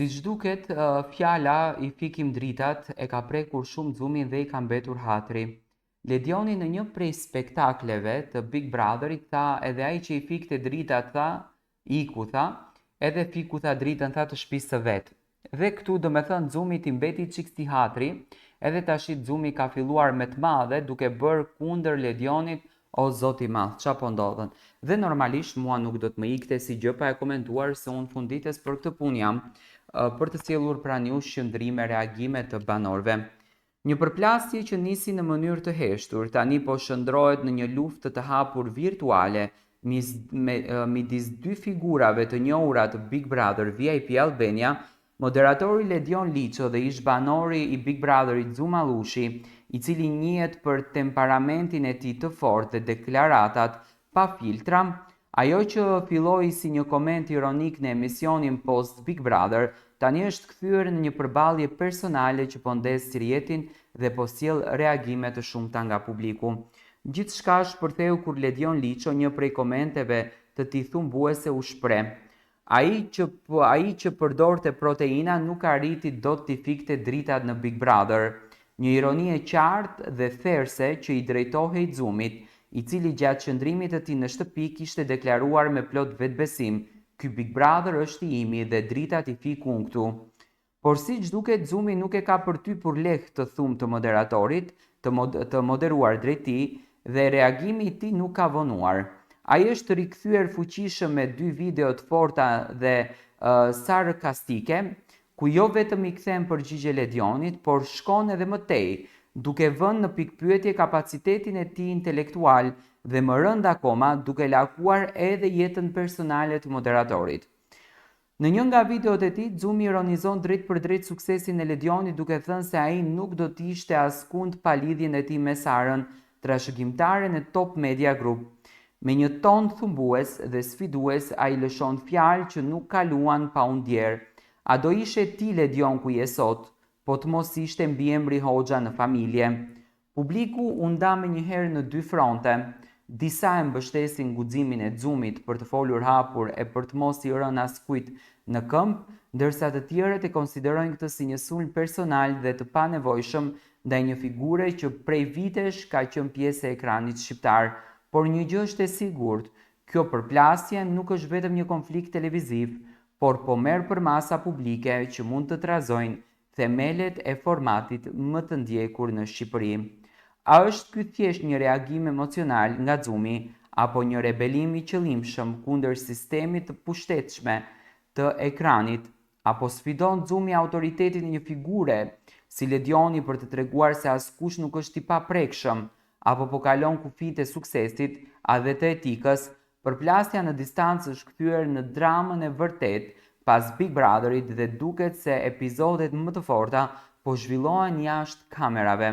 Siç duket, fjala "i fikim dritat" e ka prekur shumë Xumin dhe i ka mbetur hatri. Ledioni në një prej spektakleve të Big Brotherit tha edhe ai që i fikte dritat tha, iku tha, edhe fiku tha dritën tha të shtëpisë së vet. Dhe këtu do me thënë Xumi ti mbeti çik si hatri, edhe tash Xumi ka filluar me të madhe duke bërë kundër Ledionit. O zoti i madh, ç'a po ndodhen? Dhe normalisht mua nuk do të më ikte si gjë pa e komentuar se unë fundites për këtë punë jam, për të sjellur pranë jush qëndrime, reagime të banorëve. Një përplasje që nisi në mënyrë të heshtur, tani po shndrohet në një luftë të hapur virtuale midis dy figurave të njohura të Big Brother VIP Albania, moderatori Ledion Liço dhe ish banori i Big Brotherit Xhum Allushi, i cili njihet për temperamentin e tij të fortë dhe deklaratat pa filtra. Ajo që filloi si një koment ironik në emisionin post Big Brother, tani është kthyer në një përballje personale që po ndes sirjetin dhe po sjell reagime të shumta nga publiku. Gjithçka shpërtheu kur Ledion Liço, një prej komenteve të tij thumbuese, u shpreh. Ai që përdorte proteina nuk arriti dot t'i fikte dritat në Big Brother. Një ironi e qartë dhe therse që i drejtohej Xumit, i cili gjatë qëndrimit të tij në shtëpi kishte deklaruar me plot vetbesim: "Ky Big Brother është i imi dhe dritat i fik unë këtu." Por siç duket Xumi nuk e ka përtypur lehtë të thumë të moderatorit, të moderuar drejt tij, dhe reagimi i tij nuk ka vonuar. Ai është rikthyer fuqishëm me dy video të forta dhe sarkastike, ku jo vetëm i kthen përgjigje Ledionit, por shkon edhe më tej, duke vënë në pikpyetje kapacitetin e tij intelektual dhe më rënd akoma duke lakuar edhe jetën personale të moderatorit. Në një nga videot e tij, Xumi ironizon drejt për drejt suksesin e Ledionit duke thënë se ai nuk do të ishte askund pa lidhjen e tij me Sarën, trashëgimtare në Top Media Group. Me një ton thumbues dhe sfidues, ai lëshon fjalë që nuk kaluan pa u ndjerë. A do ishe ti Ledion ku je sot, po të mos ishte mbiemri Hoxha në familje? Publiku u nda me njëherë në dy fronte. Disa e mbështesin guximin e Xumit për të folur hapur e për të mos i rënë askujt në këmbë, ndërsa të tjerët e konsiderojnë këtë si një sulm personal dhe të panevojshëm ndaj një figure që prej vitesh ka qenë pjesë e ekranit shqiptar. Por një gjë është e sigurt, kjo përplasje nuk është vetëm një konflikt televiziv, por po merr për masa publike që mund të trazojnë themelet e formatit më të ndjekur në Shqipëri. A është ky thjesht një reagim emocional nga Xumi, apo një rebelim i qëllimshëm kundër sistemit të pushtetshme të ekranit, apo sfidon Xumi autoritetin e një figure si Ledioni për të treguar se askush nuk është i paprekshëm, apo po kalon kufijt e suksesit a dhe të etikës? Përplasja në distancë është kthyer në dramën e vërtet pas Big Brotherit dhe duket se epizodet më të forta po zhvillohen jashtë kamerave.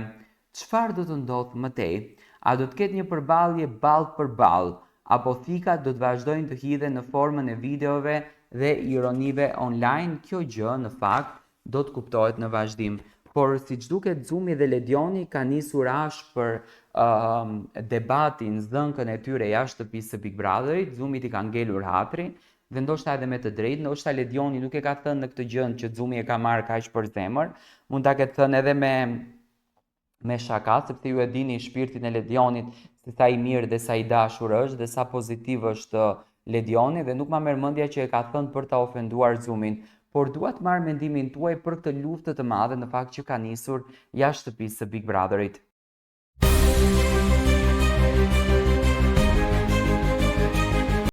Çfarë do të ndodhë më tej? A do të ketë një përballje ballë për ballë, apo thikat do të vazhdojnë të hidhen në formën e videove dhe ironive online? Kjo gjë në fakt do të kuptohet në vazhdim. Por siç duket Xumi dhe Ledioni ka nisur ash për debatin, zënkën e tyre jashtë shtëpisë së Big Brotherit. Xumi i ka ngelur hatri dhe ndoshta edhe me të drejtë, ndoshta Ledioni nuk e ka thënë në këtë gjë që Xumi e ka marrë kaq për zemër, mund ta ketë thënë edhe me shaka, sepse ju e dini shpirtin e Ledionit, se sa i mirë dhe sa i dashur është dhe sa pozitiv është Ledioni, dhe nuk ma merr mendja që e ka thënë për ta ofenduar Xumin. Por dua të marr mendimin tuaj për këtë luftë të madhe në fakt që ka nisur jashtë shtëpisë së Big Brotherit.